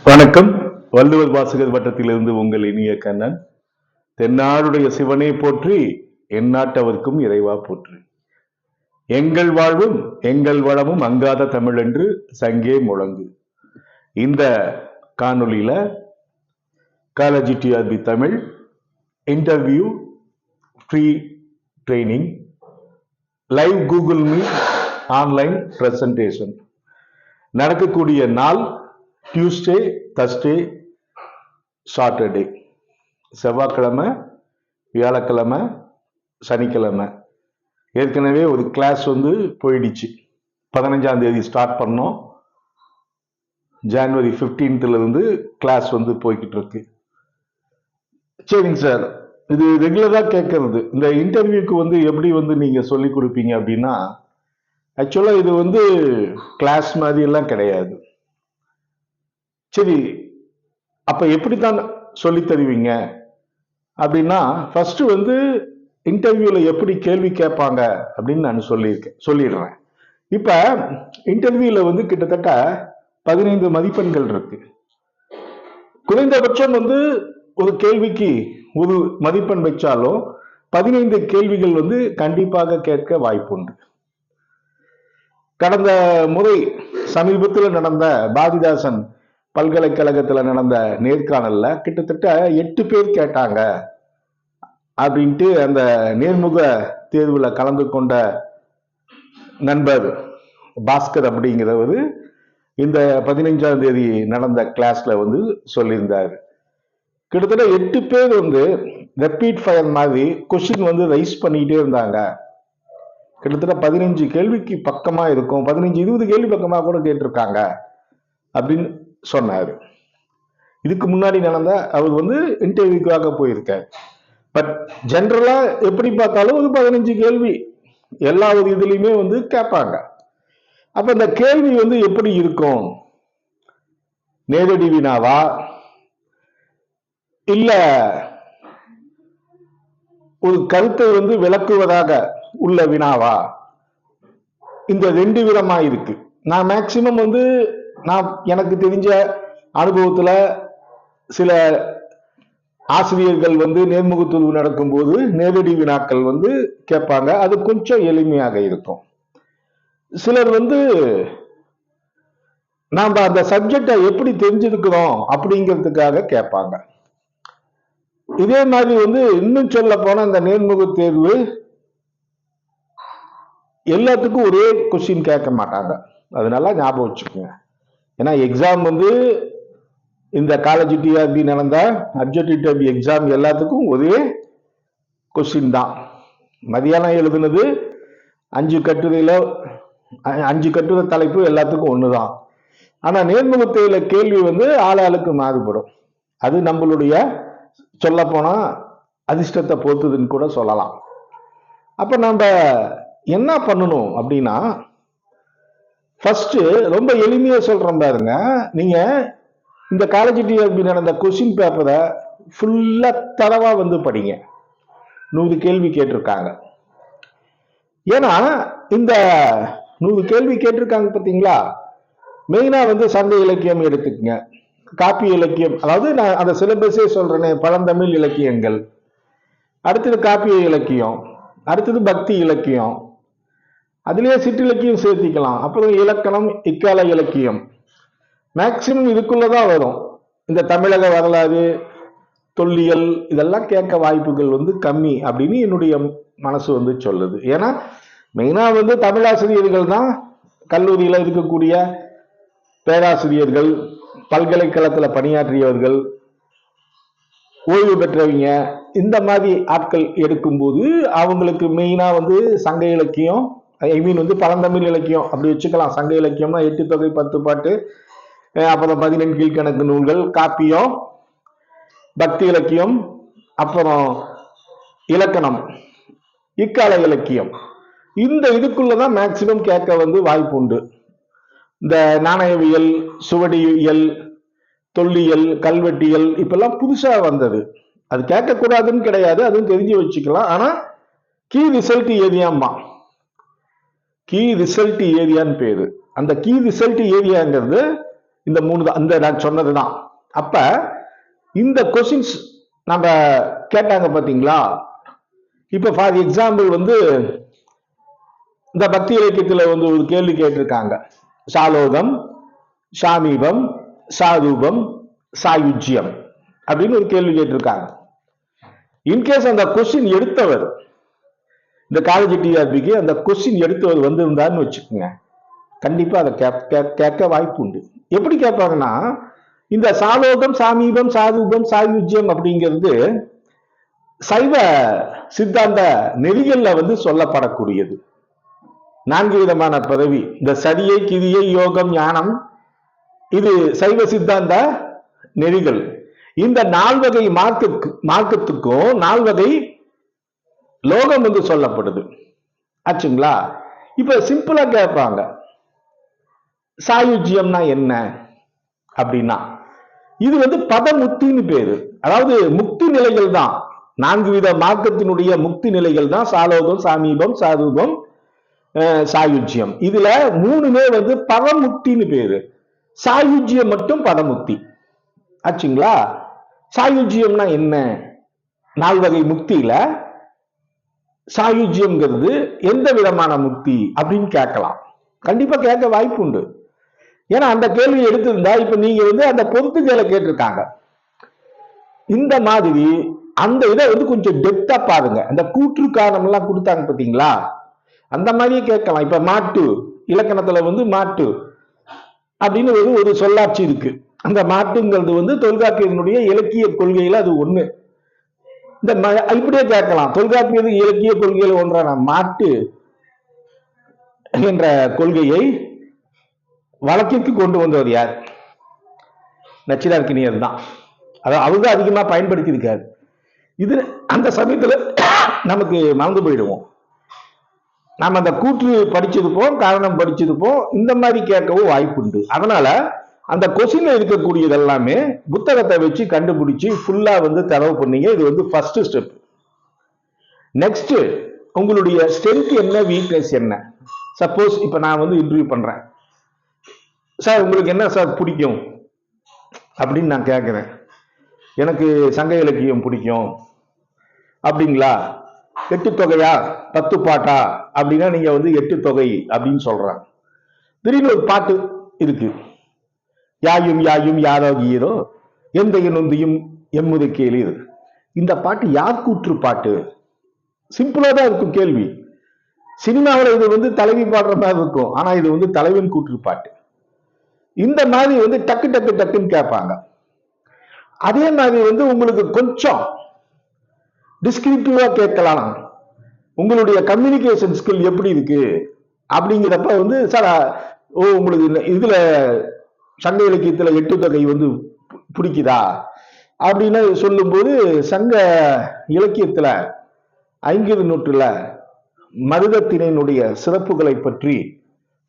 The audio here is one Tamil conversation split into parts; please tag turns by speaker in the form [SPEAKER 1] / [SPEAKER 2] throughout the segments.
[SPEAKER 1] வணக்கம். வள்ளுவர் வாசகர் வட்டத்திலிருந்து உங்கள் இனிய கண்ணன். தென்னாடுடைய சிவனே போற்றி, எந்நாட்டவர்க்கும் இறைவா போற்றி. எங்கள் வாழ்வும் எங்கள் வளமும் அங்காத தமிழ் என்று சங்கே முழங்கு. இந்த காணொலியில college TRB Tamil interview, free training, live Google Meet, online presentation நடக்கக்கூடிய நாள் டியூஸ்டே, தர்ஸ்டே, சாட்டர்டே, செவ்வாய்க்கிழமை, வியாழக்கிழமை, சனிக்கிழமை. ஏற்கனவே ஒரு கிளாஸ் போயிடுச்சு. 15ஆம் தேதி ஸ்டார்ட் பண்ணோம். ஜனவரி 15th இருந்து கிளாஸ் போய்கிட்டு இருக்கு. சரிங்க சார், இது ரெகுலரா கேட்கறது. இந்த இன்டர்வியூக்கு எப்படி நீங்க சொல்லி கொடுப்பீங்க அப்படின்னா, ஆக்சுவலா இது கிளாஸ் மாதிரி எல்லாம் கிடையாது. சரி, அப்ப எப்படித்தான் சொல்லி தருவீங்க அப்படின்னா, ஃபர்ஸ்ட் இன்டர்வியூல எப்படி கேள்வி கேட்பாங்க அப்படின்னு நான் சொல்லிடுறேன். இப்ப இன்டர்வியூல கிட்டத்தட்ட 15 மதிப்பெண்கள் இருக்கு. குறைந்தபட்சம் ஒரு கேள்விக்கு ஒரு மதிப்பெண் வச்சாலும் 15 கேள்விகள் கண்டிப்பாக கேட்க வாய்ப்புண்டு. கடந்த முறை சமீபத்தில் நடந்த பாரதிதாசன் பல்கலைக்கழகத்துல நடந்த நேர்காணல்ல கிட்டத்தட்ட 8 பேர் கேட்டாங்க அப்படின்ட்டு அந்த நேர்முக தேர்வுல கலந்து கொண்ட நண்பர் பாஸ்கர் அப்படிங்கிறவர் இந்த 15ஆம் தேதி நடந்த கிளாஸ்ல சொல்லியிருந்தாரு. கிட்டத்தட்ட 8 பேர் ரெப்பீட் ஃபயர் மாதிரி கொஸ்டின் ரைஸ் பண்ணிட்டே இருந்தாங்க. கிட்டத்தட்ட 15 கேள்விக்கு பக்கமா இருக்கும், 15-20 கேள்வி பக்கமா கூட கேட்டிருக்காங்க அப்படின்னு சொன்னாரு. இதுக்கு முன்னாடி நடந்த அவர் இன்டர்வியூக்காக போயிருக்காரு. பட் ஜெனரலா எப்படி பார்த்தாலும் 15 கேள்வி எல்லா இதுலயுமே கேட்பாங்க. அப்ப இந்த கேள்வி எப்படி இருக்கும்? நேரடி வினாவா இல்ல ஒரு கருத்தை விளக்குவதாக உள்ள வினாவா? இந்த 2 விதமா இருக்கு. நான் மேக்சிமம் நான் எனக்கு தெரிஞ்ச அனுபவத்துல சில ஆசிரியர்கள் நேர்முக தேர்வு நடக்கும்போது நேரடி வினாக்கள் கேட்பாங்க. அது கொஞ்சம் எளிமையாக இருக்கும். சிலர் நாம அந்த சப்ஜெக்டை எப்படி தெரிஞ்சிருக்கிறோம் அப்படிங்கிறதுக்காக கேட்பாங்க. இதே மாதிரி இன்னும் சொல்ல போனா அந்த நேர்முக தேர்வு எல்லாத்துக்கும் ஒரே கொஸ்டின் கேட்க மாட்டாங்க. அதனால ஞாபகம் வச்சுக்கோங்க. ஏன்னா எக்ஸாம் இந்த காலேஜ் டிஆர்பி நடந்த அப்ஜெக்டிவ் டைப் எக்ஸாம் எல்லாத்துக்கும் ஒரே கொஸ்டின் தான். மதியானம் எழுதுனது 5 கட்டுரையில 5 கட்டுரை தலைப்பு எல்லாத்துக்கும் ஒண்ணுதான். ஆனா நேர்முக தேர்வுல கேள்வி ஆளாளுக்கு மாறுபடும். அது நம்மளுடைய சொல்ல போனா அதிர்ஷ்டத்தை பொறுத்ததுன்னு கூட சொல்லலாம். அப்ப நம்ம என்ன பண்ணணும் அப்படின்னா, ஃபர்ஸ்ட் ரொம்ப எளிமையா சொல்றேன் பாருங்க. நீங்க இந்த காலேஜ் டிஆர்பி நடந்த கொஸ்டின் பேப்பரை ஃபுல்லா தரவா படிங்க. 100 கேள்வி கேட்டிருக்காங்க. ஏன்னா இந்த 100 கேள்வி கேட்டிருக்காங்க பாத்தீங்களா, மெயினா சங்க இலக்கியம் எடுத்துக்கங்க, காப்பிய இலக்கியம், அதாவது நான் அந்த சிலபஸே சொல்றேனே, பழந்தமிழ் இலக்கியங்கள், அடுத்தது காப்பிய இலக்கியம், அடுத்தது பக்தி இலக்கியம், அதுலயே சிற்றிலக்கியம் சேர்த்திக்கலாம், அப்புறம் இலக்கணம், இக்கால இலக்கியம், மேக்சிமம் இதுக்குள்ளதான் வரும். இந்த தமிழக வரலாறு, தொல்லியல் இதெல்லாம் கேட்க வாய்ப்புகள் கம்மி அப்படின்னு என்னுடைய மனசு சொல்லுது. ஏன்னா மெயினா தமிழாசிரியர்கள் தான் கல்லூரியில இருக்கக்கூடிய பேராசிரியர்கள், பல்கலைக்கழகத்துல பணியாற்றியவர்கள், ஓய்வு பெற்றவங்க, இந்த மாதிரி ஆட்கள் எடுக்கும்போது அவங்களுக்கு மெயினா சங்க இலக்கியம், ஐ மீன் பழந்தமிழ் இலக்கியம் அப்படி வச்சுக்கலாம். சங்க இலக்கியம்னா 8 தொகை 10 பாட்டு, அப்புறம் 14 கீழ்கணக்கு நூல்கள், காப்பியம், பக்தி இலக்கியம், அப்புறம் இலக்கணம், இக்கால இலக்கியம், இந்த இதுக்குள்ளதான் மேக்சிமம் கேட்க வாய்ப்பு உண்டு. இந்த நாணயவியல், சுவடியியல், தொல்லியல், கல்வெட்டியல் இப்பெல்லாம் புதுசா வந்தது. அது கேட்கக்கூடாதுன்னு கிடையாது, அதுவும் தெரிஞ்சு வச்சுக்கலாம். ஆனா கீ ரிசல்ட் ஏரியாம்பா, கீ ரிசல்ட் ஏரியான்னு பேரு. அந்த கீ ரிசல்ட் ஏரியாங்கிறது இந்த 3 தான், இந்த நான் சொன்னதுதான். அப்ப இந்த கொஸ்டின்ஸ் நம்ம கேட்டாங்க பாத்தீங்களா. இப்ப ஃபார் எக்ஸாம்பிள் வந்து இந்த பக்தி இலக்கியத்துல வந்து ஒரு கேள்வி கேட்டிருக்காங்க. சாலோகம், சாமீபம், சாரூபம், சாயுஜ்யம் அப்படின்னு ஒரு கேள்வி கேட்டிருக்காங்க. இன்கேஸ் அந்த கொஸ்டின் எடுத்தவர், இந்த காலேஜ் டிஆர்பிக்கு அந்த கொஸ்டின் எடுத்தவர் வந்திருந்தாருன்னு வச்சுக்கோங்க, கண்டிப்பா அதை கேட்க வாய்ப்பு உண்டு. எப்படி கேட்பாங்கன்னா, இந்த சாலோகம், சாமீபம், சாரூபம், சாயுஜ்யம் அப்படிங்கிறது சைவ சித்தாந்த நெறிகள்ல வந்து சொல்லப்படக்கூடியது. 4 விதமான பதவி, இந்த சரியை, கிரியை, யோகம், ஞானம், இது சைவ சித்தாந்த நெறிகள். இந்த 4 வகை மார்க்கத்துக்கும் 4 வகை லோகம் வந்து சொல்லப்படுது ஆச்சுங்களா. இப்ப சிம்பிளா கேட்பாங்க, சாயுஜ்யம்னா என்ன அப்படின்னா, இது வந்து பதமுக்தின்னு பேரு. அதாவது முக்தி நிலைகள் தான், 4 வித மார்க்கத்தினுடைய முக்தி நிலைகள் தான் சாலோகம், சாமீபம், சாரூபம், சாயுஜ்யம். இதுல 3மே வந்து பதமுக்தின்னு பேரு. சாயுஜ்யம் மட்டும் பதமுக்தி ஆச்சுங்களா. சாயுஜ்யம்னா என்ன? 4 வகை முக்தியில சாயுஜ்யம்ங்கிறது எந்த விதமான முக்தி அப்படின்னு கேட்கலாம். கண்டிப்பா கேட்க வாய்ப்பு உண்டு. ஏன்னா அந்த கேள்வி எடுத்திருந்தா இப்ப நீங்க வந்து அந்த பொறுத்துக்களை கேட்டிருக்காங்க. இந்த மாதிரி அந்த இதை வந்து கொஞ்சம் டெப்தா பாருங்க. அந்த கூற்று காரணம் எல்லாம் கொடுத்தாங்க பாத்தீங்களா, அந்த மாதிரியே கேட்கலாம். இப்ப மாட்டு இலக்கணத்துல வந்து மாட்டு அப்படின்னு ஒரு சொல்லாட்சி இருக்கு. அந்த மாட்டுங்கிறது வந்து தொல்காப்பியனுடைய இலக்கிய கொள்கையில அது ஒண்ணு. இந்த இப்படியே கேட்கலாம், தொல்காப்பியது இலக்கிய கொள்கையில ஒன்றான மாட்டு என்ற கொள்கையை வழக்கிற்கு கொண்டு வந்தவர் யார்? நச்சினார்க்கினியர் தான். அதாவது அவங்க அதிகமா பயன்படுத்தி இருக்காரு. இது அந்த சமயத்துல நமக்கு மறந்து போயிடுவோம். நாம அந்த கூற்று படிச்சிருப்போம், காரணம் படிச்சிருப்போம், இந்த மாதிரி கேட்கவும் வாய்ப்பு உண்டு. அதனால அந்த கொஸ்டின்ல இருக்கக்கூடியது எல்லாமே புத்தகத்தை வச்சு கண்டுபிடிச்சு ஃபுல்லா வந்து தரவு பண்ணீங்க. இது வந்து ஃபர்ஸ்ட் ஸ்டெப். நெக்ஸ்ட், உங்களுடைய ஸ்ட்ரென்த் என்ன, வீக்னஸ் என்ன. சப்போஸ் இப்ப நான் வந்து இன்டர்வியூ பண்றேன், சார் உங்களுக்கு என்ன சார் பிடிக்கும் அப்படின்னு நான் கேட்கிறேன். எனக்கு சங்க இலக்கியம் பிடிக்கும் அப்படிங்களா. 8 தொகையா 10 பாட்டா அப்படின்னா நீங்க வந்து 8 தொகை அப்படின்னு சொல்றாங்க. திடீர்னு ஒரு பாட்டு இருக்கு, யாயும் யாயும் யாரோகியரோ எந்த நொந்தியும் எம்முது கேளீர். இந்த பாட்டு யார் கூற்று பாட்டு? சிம்பிளா தான் இருக்கும் கேள்வி. சினிமாவில் இது வந்து தலைவி பாடுற மாதிரி இருக்கும், ஆனா இது வந்து தலைவன் கூற்று பாட்டு. இந்த மாதிரி வந்து டக்கு டக்கு டக்குன்னு கேட்பாங்க. அதே மாதிரி வந்து உங்களுக்கு கொஞ்சம் டிஸ்கிரிப்டிவா கேட்கலாம், உங்களுடைய கம்யூனிகேஷன் ஸ்கில் எப்படி இருக்கு அப்படிங்கிறப்ப வந்து சார் உங்களுக்கு இதுல சங்க இலக்கியத்துல 8 தொகை வந்து பிடிக்குதா அப்படின்னு சொல்லும்போது, சங்க இலக்கியத்துல 5 நூற்றுல மருதத்தினுடைய சிறப்புகளை பற்றி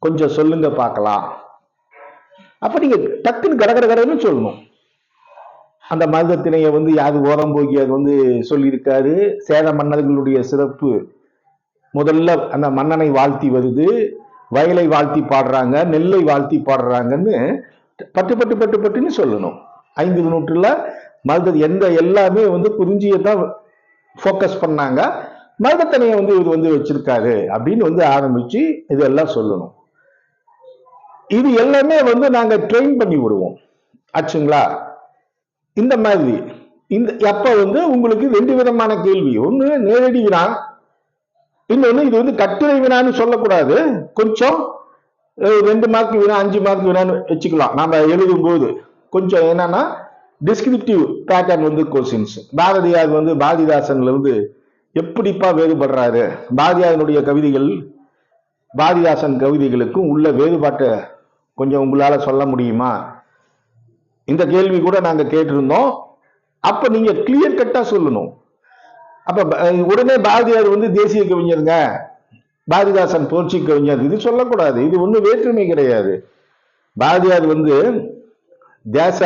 [SPEAKER 1] கொஞ்சம் சொல்லுங்க பார்க்கலாம். அப்ப நீங்க டக்குன்னு கடகடன்னு சொல்லணும். அந்த மருதத்திணைய வந்து யாரு ஓரம்போகியார் வந்து சொல்லியிருக்காரு. சேர மன்னர்களுடைய சிறப்பு, முதல்ல அந்த மன்னனை வாழ்த்தி வருது, வயலை வாழ்த்தி பாடுறாங்க, நெல்லை வாழ்த்தி பாடுறாங்கன்னு பட்டு பட்டு பட்டு பட்டுன்னு சொல்லணும். 5 நூற்றுல மருத எந்த எல்லாமே வந்து குறிஞ்சியத்தான் ஃபோக்கஸ் பண்ணாங்க, மருதத்திணைய வந்து இவர் வந்து வச்சிருக்காரு அப்படின்னு வந்து ஆரம்பிச்சு இதெல்லாம் சொல்லணும். இது எல்லாமே வந்து நாங்க ட்ரெயின் பண்ணி விடுவோம் ஆச்சுங்களா. இந்த மாதிரி இந்த அப்ப வந்து உங்களுக்கு 2 விதமான கேள்வி, ஒண்ணு நேரடி வினா, இன்னொன்னு இது வந்து கட்டுரை வினான்னு சொல்லக்கூடாது, கொஞ்சம் 2 மார்க் வினா 5 மார்க் வினான்னு வச்சுக்கலாம். நாம எழுதும் போது கொஞ்சம் என்னன்னா டிஸ்கிரிப்டிவ் பேட்டர்ன் வந்து கொஸ்டின்ஸ். பாரதியார் வந்து பாரதிதாசன்ல இருந்து எப்படிப்பா வேறுபடுறாரு, பாரதியாரனுடைய கவிதைகள் பாரதிதாசன் கவிதைகளுக்கும் உள்ள வேறுபாட்டை கொஞ்சம் உங்களால சொல்ல முடியுமா? இந்த கேள்வி கூட நாங்க கேட்டிருந்தோம். அப்ப நீங்க கிளியர் கட்டா சொல்லணும். அப்ப உடனே பாரதியார் வந்து தேசிய கவிஞருங்க, பாரதிதாசன் புரட்சி கவிஞர், இது சொல்லக்கூடாது. இது ஒண்ணு வேற்றுமை கிடையாது. பாரதியார் வந்து தேச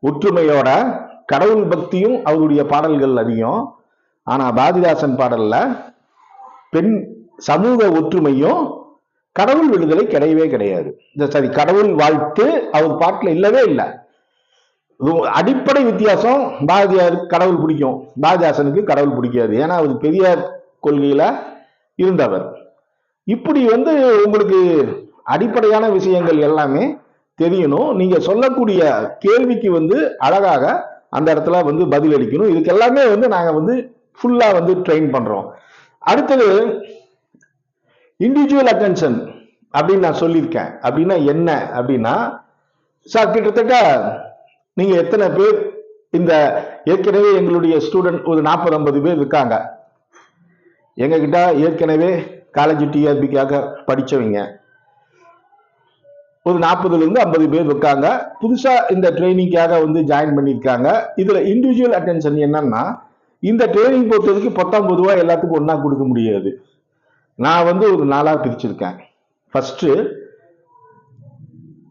[SPEAKER 1] ஒற்றுமையோட கடவுள் பக்தியும் அவருடைய பாடல்கள் அதிகம். ஆனா பாரதிதாசன் பாடல்ல பெண் சமூக ஒற்றுமையும் கடவுள் விடுதலை கிடையவே கிடையாது. சரி, கடவுள் வாழ்த்து அவர் பாட்டுல இல்லவே இல்லை. அடிப்படை வித்தியாசம். பாரதியாருக்கு கடவுள் பிடிக்கும், பாரதிதாசனுக்கு கடவுள் பிடிக்காது. ஏன்னா அவர் பெரியார் கொள்கையில இருந்தவர். இப்படி உங்களுக்கு அடிப்படையான விஷயங்கள் எல்லாமே தெரியணும். நீங்க சொல்லக்கூடிய கேள்விக்கு அழகாக அந்த இடத்துல பதில் அளிக்கணும். இதுக்கு எல்லாமே நாங்க ஃபுல்லா ட்ரெயின் பண்றோம். அடுத்தது இண்டிவிஜுவல் அட்டென்ஷன் அப்படின்னு நான் சொல்லியிருக்கேன். அப்படின்னா என்ன அப்படின்னா, சார் கிட்டத்தட்ட நீங்க எத்தனை பேர் இந்த ஏற்கனவே எங்களுடைய ஸ்டூடெண்ட் ஒரு 40-50 பேர் இருக்காங்க எங்க கிட்ட. ஏற்கனவே காலேஜ் டிஆர்பிக்காக படிச்சவங்க ஒரு 40-50 பேர் இருக்காங்க. புதுசா இந்த ட்ரைனிங்காக ஜாயின் பண்ணியிருக்காங்க. இதுல இண்டிவிஜுவல் அட்டென்ஷன் என்னன்னா, இந்த ட்ரைனிங் பொறுத்தவரைக்கும் 19 ரூபாய் எல்லாத்துக்கும் ஒன்னா கொடுக்க முடியாது. நான் ஒரு 4ஆ பிரிச்சிருக்கேன். ஃபர்ஸ்ட்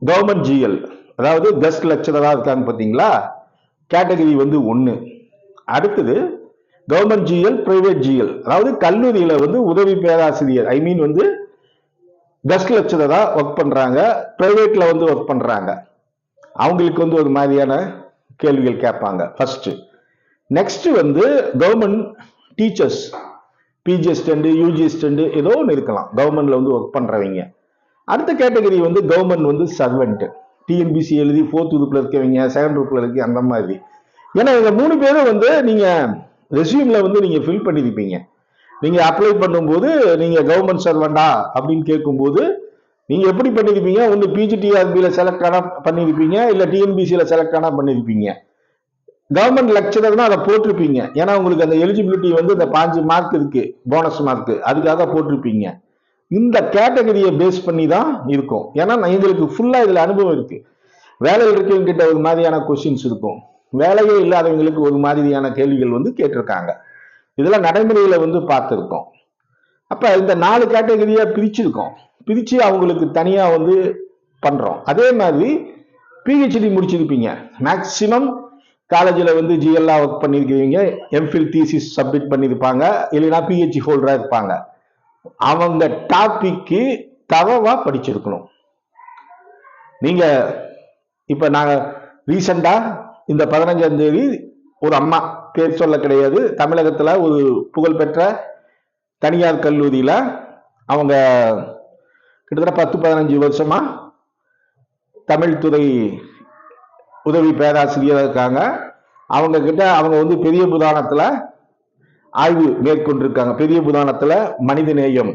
[SPEAKER 1] கவர்மெண்ட் ஜிஎல், அதாவது கெஸ்ட் லெக்சரரா இருக்காங்க பாத்தீங்களா, கேட்டகரி 1. அடுத்தது கவர்மெண்ட் ஜிஎல், பிரைவேட் ஜிஎல், அதாவது கல்லூரியில உதவி பேராசிரியர், ஐ மீன் கெஸ்ட் லெக்சரரா ஒர்க் பண்றாங்க, பிரைவேட்ல ஒர்க் பண்றாங்க. அவங்களுக்கு ஒரு மாதிரியான கேள்விகள் கேட்பாங்க first. Next government teachers, PG assistant, UG assistant, ஏதோ ஒன்று இருக்கலாம், கவர்மெண்ட்ல ஒர்க் பண்றவங்க. அடுத்த கேட்டகரி கவர்மெண்ட் சர்வெண்ட், டிஎன்பிசி எழுதி 4th குரூப்ல இருக்கவங்க, 2nd குரூப்ல இருக்கு, அந்த மாதிரி. ஏன்னா இந்த 3 பேரும் நீங்க ரெஸ்யூம்ல நீங்க ஃபில் பண்ணிருப்பீங்க. நீங்க அப்ளை பண்ணும்போது நீங்க கவர்மெண்ட் சர்வெண்டா அப்படின்னு கேட்கும்போது நீங்க எப்படி பண்ணிருப்பீங்க, ஒன்று பிஜிடிஆர்பியில செலக்ட் ஆனா பண்ணிருப்பீங்க, இல்ல டிஎன்பிசியில செலக்ட் ஆனா பண்ணிருப்பீங்க. கவர்மெண்ட் லெக்சரர்னா அதை போட்டிருப்பீங்க. ஏன்னா உங்களுக்கு அந்த எலிஜிபிலிட்டி இந்த 5 மார்க் இருக்கு, போனஸ் மார்க், அதுக்காக போட்டிருப்பீங்க. இந்த கேட்டகரியை பேஸ் பண்ணி தான் இருக்கும். ஏன்னா எங்களுக்கு ஃபுல்லா இதுல அனுபவம் இருக்கு. வேலையில் இருக்கவங்க கிட்ட ஒரு மாதிரியான கொஸ்டின்ஸ் இருக்கும், வேலையே இல்லாதவங்களுக்கு ஒரு மாதிரியான கேள்விகள் கேட்டிருக்காங்க. இதெல்லாம் நடைமுறையில பார்த்துருக்கோம். அப்ப இந்த 4 கேட்டகரியா பிரிச்சிருக்கோம். பிரிச்சு அவங்களுக்கு தனியா பண்றோம். அதே மாதிரி பிஹெச்டி முடிச்சிருப்பீங்க, மேக்சிமம் காலேஜில் ஜிஎல்லா ஒர்க் பண்ணிருக்கீங்க, எம்ஃபில் தீசிஸ் சப்மிட் பண்ணிருப்பாங்க, இல்லைன்னா பிஹெச்டி ஹோல்டரா இருப்பாங்க. அவங்க டாபிக்கு தவவா படிச்சிருக்கணும். நீங்க இப்ப நாங்க ரீசெண்டா இந்த 15ஆம் தேதி ஒரு அம்மா, பேர் சொல்ல கிடையாது, தமிழகத்துல ஒரு புகழ்பெற்ற தனியார் கல்லூரியில அவங்க கிட்டத்தட்ட 10-15 வருஷமா தமிழ் துறை உதவி பேராசிரியர் இருக்காங்க. அவங்க கிட்ட அவங்க பெரிய புராணத்துல ஆய்வு மேற்கொண்டிருக்காங்க. பெரிய புராணத்துல மனிதநேயம்.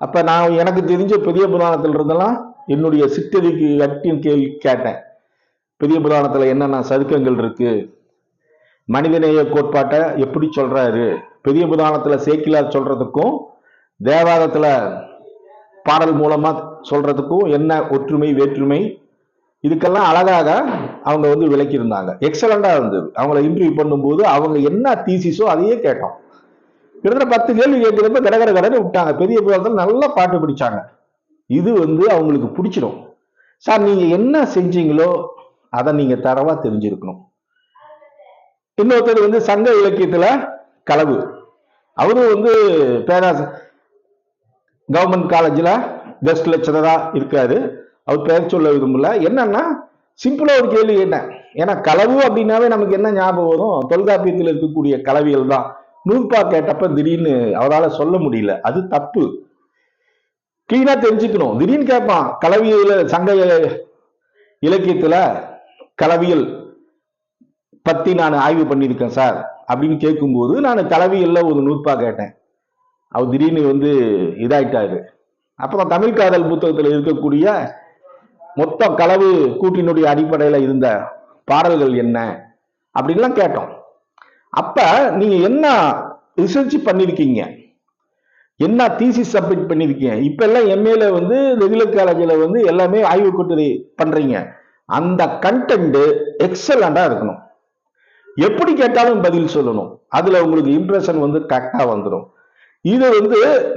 [SPEAKER 1] அப்ப நான் எனக்கு தெரிஞ்ச பெரிய புராணத்துல இருந்தெல்லாம் என்னுடைய சிற்றறிக்கு கட்டின் கேள்வி கேட்டேன். பெரிய புராணத்துல என்னென்ன சதுக்கங்கள் இருக்கு, மனிதநேய கோட்பாட்டை எப்படி சொல்றாரு, பெரிய புராணத்துல சேக்கிலார் சொல்றதுக்கும் தேவாரத்துல பாடல் மூலமா சொல்றதுக்கும் என்ன ஒற்றுமை வேற்றுமை, இதுக்கெல்லாம் அழகாக அவங்க விளக்கியிருந்தாங்க. எக்ஸலண்டா இருந்தது. அவங்களை இன்டர்வியூ பண்ணும்போது அவங்க என்ன தீசிஸோ அதையே கேட்டோம். கிட்டத்தட்ட 10 கேள்வி கேட்கிறப்ப கடகர கடனை விட்டாங்க. பெரிய புராணத்தில் நல்லா பாட்டு பிடிச்சாங்க. இது அவங்களுக்கு பிடிச்சிடும். சார் நீங்க என்ன செஞ்சீங்களோ அதை நீங்க தரவா தெரிஞ்சிருக்கணும். இன்னொருத்தர் சங்க இலக்கியத்துல களவு, அவரும் கவர்மெண்ட் காலேஜ்ல கெஸ்ட் லெக்சரரா இருக்காரு. அவர் பெயர் சொல்ல விரும்பல. என்னன்னா சிம்பிளா ஒரு கேள்வி கேட்டேன். ஏன்னா களவு அப்படின்னாவே நமக்கு என்ன ஞாபகம் வரும், தொல்காப்பியத்தில் இருக்கக்கூடிய கலவிகள் தான். நூற்பா கேட்டப்ப திடீர்னு அவரால் சொல்ல முடியல, அது தப்பு. கிளீனா தெரிஞ்சுக்கணும். திடீர்னு கேட்பான், கலவியில சங்க இலக்கியத்துல கலவியல் பத்தி நான் ஆய்வு பண்ணியிருக்கேன் சார் அப்படின்னு கேட்கும்போது நான் கலவியல்ல ஒரு நூற்பா கேட்டேன். அவர் திடீர்னு இதாயிட்டாரு. அப்புறம் தமிழ் காதல் புத்தகத்துல இருக்கக்கூடிய மொத்த களவு கூட்டினுடைய அடிப்படையில இருந்த பாடல்கள் என்ன அப்படின்லாம் கேட்டோம். அப்ப நீங்க என்ன ரிசர்ச் பண்ணிருக்கீங்க, என்ன தீசிஸ் சப்மிட் பண்ணிருக்கீங்க. இப்ப எல்லாம் எம்ஏல ரெகுலர் காலேஜ்ல எல்லாமே ஆய்வு கட்டுரை பண்றீங்க. அந்த கண்டென்ட் எக்ஸலண்டா இருக்கணும். எப்படி கேட்டாலும் பதில் சொல்லணும். அதுல உங்களுக்கு இம்ப்ரெஷன் கரெக்டா வந்துடும். இது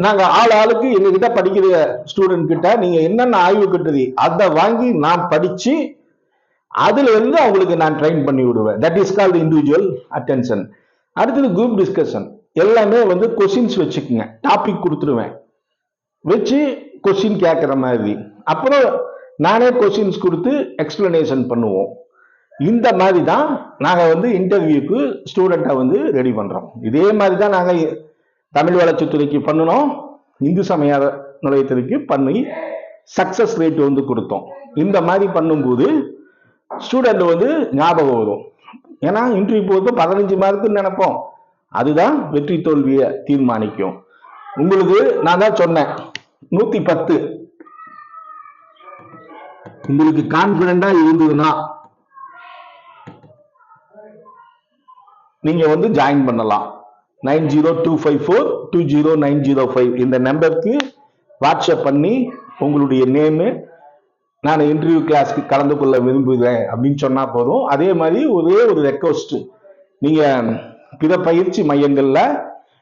[SPEAKER 1] நாங்க ஆளுக்கு எங்க கிட்ட படிக்கிற ஸ்டூடெண்ட் கிட்ட நீங்க என்னென்ன ஆய்வு கட்டுரை அதை வாங்கி நான் படிச்சு அதுல அவங்களுக்கு நான் ட்ரெயின் பண்ணி விடுவேன். That is called individual attention. அடுத்தது குரூப் டிஸ்கஷன். எல்லாமே கொஸ்டின்ஸ் வச்சுக்கோங்க, டாபிக் கொடுத்துருவேன், வச்சு கொஸ்டின் கேட்குற மாதிரி, அப்புறம் நானே கொஸ்டின்ஸ் கொடுத்து எக்ஸ்பிளனேஷன் பண்ணுவோம். இந்த மாதிரி தான் நாங்கள் வந்து இன்டர்வியூக்கு ஸ்டூடெண்ட்டை வந்து ரெடி பண்ணுறோம். இதே மாதிரி தான் நாங்கள் தமிழ் வளர்ச்சித்துறைக்கு பண்ணினோம், இந்து சமய நிலையத்திற்கு பண்ணி சக்சஸ் ரேட் வந்து கொடுத்தோம். இந்த மாதிரி பண்ணும்போது ஸ்டூடெண்ட் வந்து ஞாபகம் வரும். ஏன்னா இன்டர்வியூ போது 15 மார்க்குன்னு நினைப்போம், அதுதான் வெற்றி தோல்வியை தீர்மானிக்கும். உங்களுக்கு நான் தான் சொன்னேன் 110 உங்களுக்கு கான்பிடண்டா இருந்ததுன்னா நீங்க வந்து ஜாயின் பண்ணலாம். 9025420905 இந்த நம்பருக்கு வாட்ஸ்அப் பண்ணி உங்களுடைய நேமு, நான் இன்டர்வியூ கிளாஸ்க்கு கலந்து கொள்ள விரும்புகிறேன் அப்படின்னு சொன்னா போதும். அதே மாதிரி ஒரே ஒரு ரெக்வஸ்ட், நீங்க பிற பயிற்சி மையங்கள்ல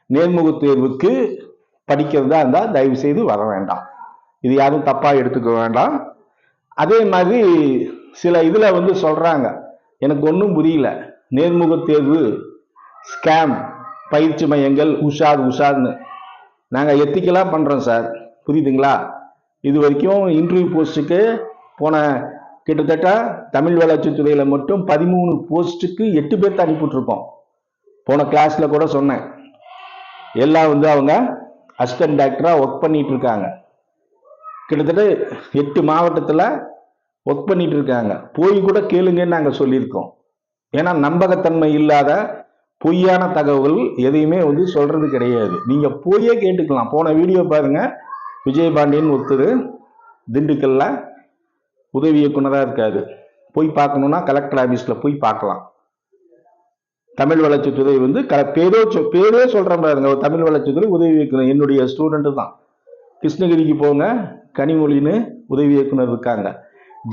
[SPEAKER 1] நேர்முக தேர்வுக்கு படிக்கிறதா இருந்தா தயவு செய்து வர வேண்டாம். இது யாரும் தப்பா எடுத்துக்க வேண்டாம். அதே மாதிரி சில இதுல வந்து சொல்றாங்க, எனக்கு ஒன்றும் புரியல, நேர்முக தேர்வு ஸ்கேம், பயிற்சி மையங்கள் உஷார்னு. நாங்க எத்திக்கலா பண்றோம் சார், புரியுதுங்களா? இது வரைக்கும் இன்டர்வியூ போஸ்ட்டுக்கு போன கிட்டத்தட்ட தமிழ் வளர்ச்சித்துறையில மட்டும் 13 போஸ்ட்டுக்கு 8 பேர்த்த அனுப்பிட்டுருக்கோம். போன கிளாஸ்ல கூட சொன்னேன், எல்லாம் வந்து அவங்க அசிஸ்டன்ட் டாக்டரா ஒர்க் பண்ணிட்டு இருக்காங்க. கிட்டத்தட்ட 8 மாவட்டத்தில் ஒர்க் பண்ணிட்டு இருக்காங்க. போய் கூட கேளுங்கன்னு நாங்கள் சொல்லியிருக்கோம். ஏன்னா நம்பகத்தன்மை இல்லாத பொய்யான தகவல் எதையுமே வந்து சொல்றது கிடையாது. நீங்க போயே கேட்டுக்கலாம். போன வீடியோ பாருங்க, விஜயபாண்டியன் ஒருத்தர் திண்டுக்கல்ல உதவி இயக்குனராக இருக்காரு. போய் பார்க்கணும்னா கலெக்டர் ஆபீஸ்ல போய் பார்க்கலாம். தமிழ் வளர்ச்சித்துறை வந்து பேரே சொல்றேன் பாருங்க, தமிழ் வளர்ச்சித்துறை உதவி இயக்குனர் என்னுடைய ஸ்டூடெண்ட் தான். கிருஷ்ணகிரிக்கு போங்க, கனிமொழின்னு உதவி இயக்குனர் இருக்காங்க.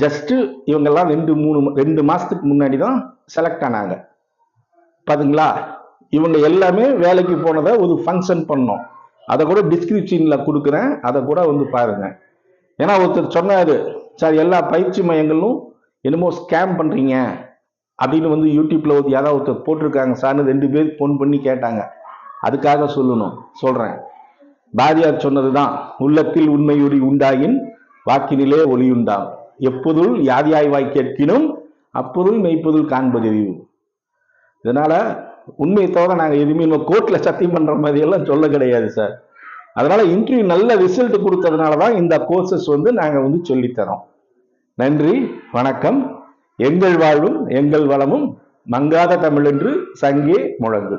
[SPEAKER 1] ஜஸ்ட் இவங்கெல்லாம் 2 மாசத்துக்கு முன்னாடி தான் செலக்ட் ஆனாங்க. பாத்தீங்களா? இவங்க எல்லாமே வேலைக்கு போனதை ஒரு ஃபங்க்ஷன் பண்ணோம். அதை கூட டிஸ்கிரிப்ஷன்ல கொடுக்குறேன், அதை கூட வந்து பாருங்க. ஏன்னா ஒருத்தர் சொன்னாரு, சார் எல்லா பயிற்சி மையங்களும் என்னமோ ஸ்கேம் பண்றீங்க அப்படின்னு வந்து யூடியூப்ல யாராவது ஒருத்தர் போட்டிருக்காங்க சார்னு 2 பேர் போன் பண்ணி கேட்டாங்க. அதுக்காக சொல்றேன். பாரதியார் சொன்னதுதான், உள்ளத்தில் உண்மையுடி உண்டாயின் வாக்கினிலே ஒளியுண்டாம், எப்பொருள் யாதியாய்வாய் கேட்கினும் அப்பொருள் மெய்ப்பொருள் காண்பதறிவு. இதனால உண்மையை தவிர நாங்கள் எதுவுமே கோர்ட்ல சத்தியம் பண்ற மாதிரி எல்லாம் சொல்ல கிடையாது சார். அதனால இன்டர்வியூ நல்ல ரிசல்ட் கொடுத்ததுனாலதான் இந்த கோர்சஸ் வந்து நாங்க வந்து சொல்லித்தரோம். நன்றி, வணக்கம். எங்கள் வாழ்வும் எங்கள் வளமும் மங்காத தமிழ் என்று சங்கே முழங்கு.